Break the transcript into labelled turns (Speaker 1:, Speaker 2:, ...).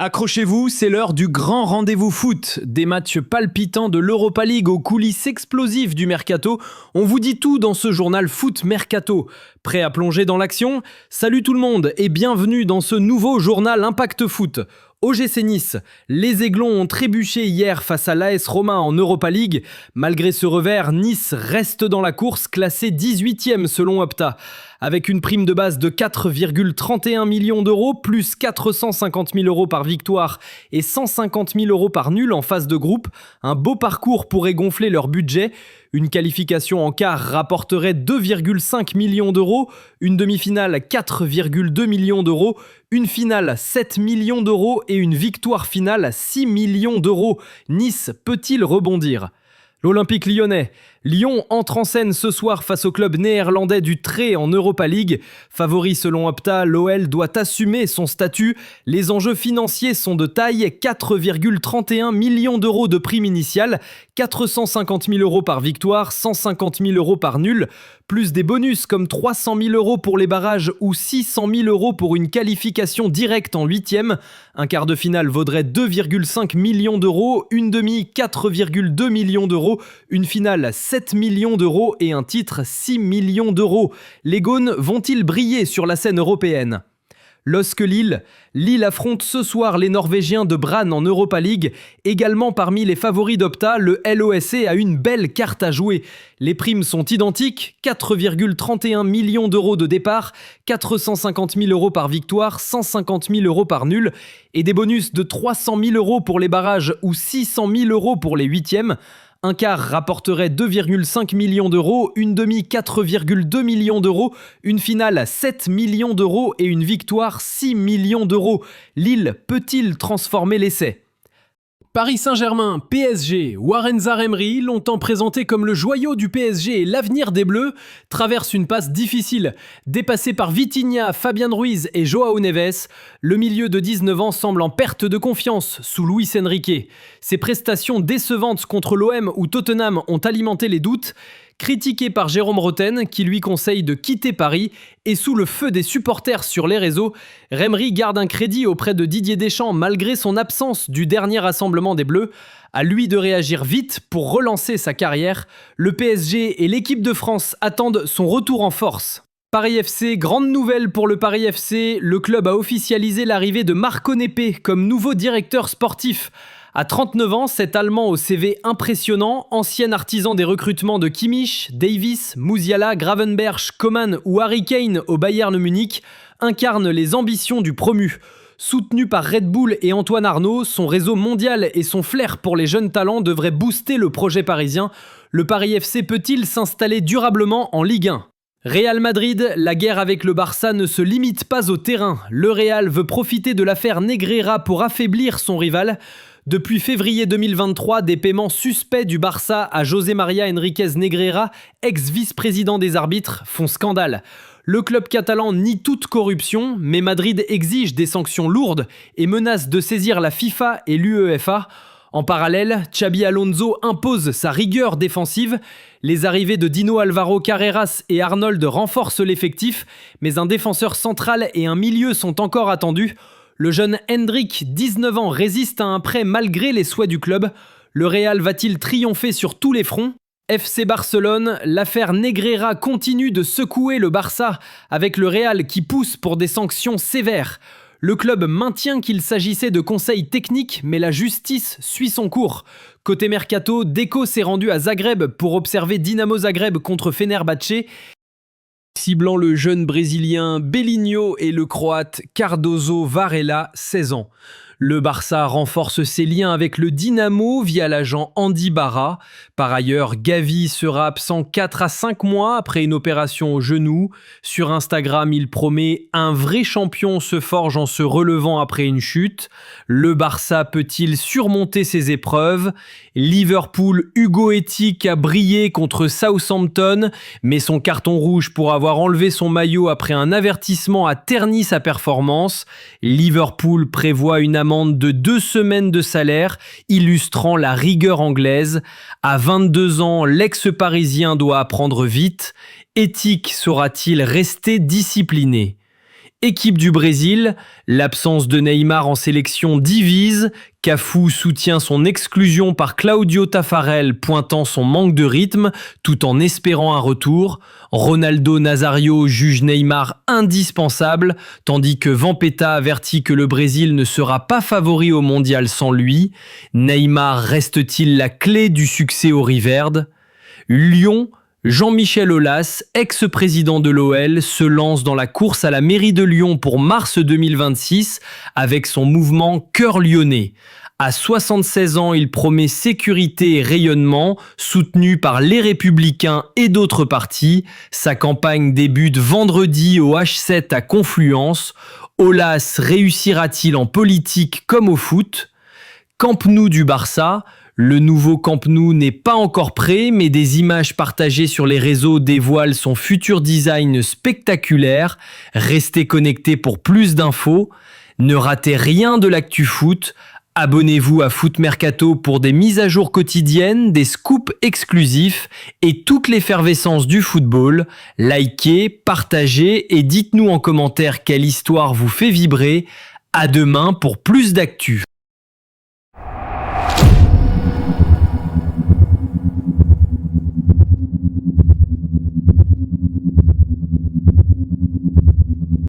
Speaker 1: Accrochez-vous, c'est l'heure du grand rendez-vous foot. Des matchs palpitants de l'Europa League aux coulisses explosives du Mercato. On vous dit tout dans ce journal Foot Mercato. Prêt à plonger dans l'action ? Salut tout le monde et bienvenue dans ce nouveau journal Impact Foot. OGC Nice, les Aiglons ont trébuché hier face à l'AS Roma en Europa League. Malgré ce revers, Nice reste dans la course, classé 18e selon Opta. Avec une prime de base de 4,31 millions d'euros, plus 450 000 euros par victoire et 150 000 euros par nul en phase de groupe, un beau parcours pourrait gonfler leur budget. Une qualification en quart rapporterait 2,5 millions d'euros, une demi-finale 4,2 millions d'euros, une finale 7 millions d'euros et une victoire finale 6 millions d'euros. Nice peut-il rebondir ? L'Olympique lyonnais. Lyon entre en scène ce soir face au club néerlandais du Tré en Europa League. Favori selon Opta, l'OL doit assumer son statut. Les enjeux financiers sont de taille, 4,31 millions d'euros de prime initiale, 450 000 euros par victoire, 150 000 euros par nul, plus des bonus comme 300 000 euros pour les barrages ou 600 000 euros pour une qualification directe en 8e. Un quart de finale vaudrait 2,5 millions d'euros, une demi 4,2 millions d'euros, une finale 7 millions d'euros et un titre 6 millions d'euros. Les Gaunes vont-ils briller sur la scène européenne ? LOSC Lille. Lille affronte ce soir les Norvégiens de Brann en Europa League. Également parmi les favoris d'Opta, le LOSC a une belle carte à jouer. Les primes sont identiques, 4,31 millions d'euros de départ, 450 000 euros par victoire, 150 000 euros par nul, et des bonus de 300 000 euros pour les barrages ou 600 000 euros pour les 8e. Un quart rapporterait 2,5 millions d'euros, une demi 4,2 millions d'euros, une finale 7 millions d'euros et une victoire 6 millions d'euros. Lille peut-il transformer l'essai ? Paris Saint-Germain, PSG, Warren Zaïre-Emery, longtemps présenté comme le joyau du PSG et l'avenir des Bleus, traverse une passe difficile. Dépassé par Vitinha, Fabien Ruiz et Joao Neves, le milieu de 19 ans semble en perte de confiance sous Luis Enrique. Ses prestations décevantes contre l'OM ou Tottenham ont alimenté les doutes. Critiqué par Jérôme Roten, qui lui conseille de quitter Paris, et sous le feu des supporters sur les réseaux, Emery garde un crédit auprès de Didier Deschamps malgré son absence du dernier rassemblement des Bleus. À lui de réagir vite pour relancer sa carrière. Le PSG et l'équipe de France attendent son retour en force. Paris FC, grande nouvelle pour le Paris FC, le club a officialisé l'arrivée de Marco Nepe comme nouveau directeur sportif. À 39 ans, cet Allemand au CV impressionnant, ancien artisan des recrutements de Kimmich, Davis, Musiala, Gravenberch, Coman ou Harry Kane au Bayern Munich, incarne les ambitions du promu. Soutenu par Red Bull et Antoine Arnaud, son réseau mondial et son flair pour les jeunes talents devraient booster le projet parisien. Le Paris FC peut-il s'installer durablement en Ligue 1 ? Real Madrid, la guerre avec le Barça ne se limite pas au terrain. Le Real veut profiter de l'affaire Negreira pour affaiblir son rival. Depuis février 2023, des paiements suspects du Barça à José María Enríquez Negreira, ex-vice-président des arbitres, font scandale. Le club catalan nie toute corruption, mais Madrid exige des sanctions lourdes et menace de saisir la FIFA et l'UEFA. En parallèle, Xabi Alonso impose sa rigueur défensive. Les arrivées de Dino Alvaro Carreras et Arnold renforcent l'effectif, mais un défenseur central et un milieu sont encore attendus. Le jeune Hendrick, 19 ans, résiste à un prêt malgré les souhaits du club. Le Real va-t-il triompher sur tous les fronts ? FC Barcelone, l'affaire Negreira continue de secouer le Barça, avec le Real qui pousse pour des sanctions sévères. Le club maintient qu'il s'agissait de conseils techniques, mais la justice suit son cours. Côté mercato, Deco s'est rendu à Zagreb pour observer Dinamo Zagreb contre Fenerbahçe, ciblant le jeune brésilien Belinho et le croate Cardoso Varela, 16 ans. Le Barça renforce ses liens avec le Dynamo via l'agent Andy Barra. Par ailleurs, Gavi sera absent 4 à 5 mois après une opération au genou. Sur Instagram, il promet « Un vrai champion se forge en se relevant après une chute ». Le Barça peut-il surmonter ses épreuves ? Liverpool, Hugo Ethick a brillé contre Southampton, mais son carton rouge pour avoir enlevé son maillot après un avertissement a terni sa performance. Liverpool prévoit une amende de 2 semaines de salaire, illustrant la rigueur anglaise. À 22 ans, l'ex-parisien doit apprendre vite. Ethick saura-t-il rester discipliné ? Équipe du Brésil, l'absence de Neymar en sélection divise. Cafu soutient son exclusion par Claudio Taffarel, pointant son manque de rythme, tout en espérant un retour. Ronaldo Nazario juge Neymar indispensable, tandis que Vampeta avertit que le Brésil ne sera pas favori au mondial sans lui. Neymar reste-t-il la clé du succès au Riverde ? Lyon, Jean-Michel Aulas, ex-président de l'OL, se lance dans la course à la mairie de Lyon pour mars 2026 avec son mouvement Cœur Lyonnais. À 76 ans, il promet sécurité et rayonnement, soutenu par les Républicains et d'autres partis. Sa campagne débute vendredi au H7 à Confluence. Aulas réussira-t-il en politique comme au foot ? Camp Nou du Barça. Le nouveau Camp Nou n'est pas encore prêt, mais des images partagées sur les réseaux dévoilent son futur design spectaculaire. Restez connectés pour plus d'infos. Ne ratez rien de l'actu foot. Abonnez-vous à Foot Mercato pour des mises à jour quotidiennes, des scoops exclusifs et toute l'effervescence du football. Likez, partagez et dites-nous en commentaire quelle histoire vous fait vibrer. À demain pour plus d'actu.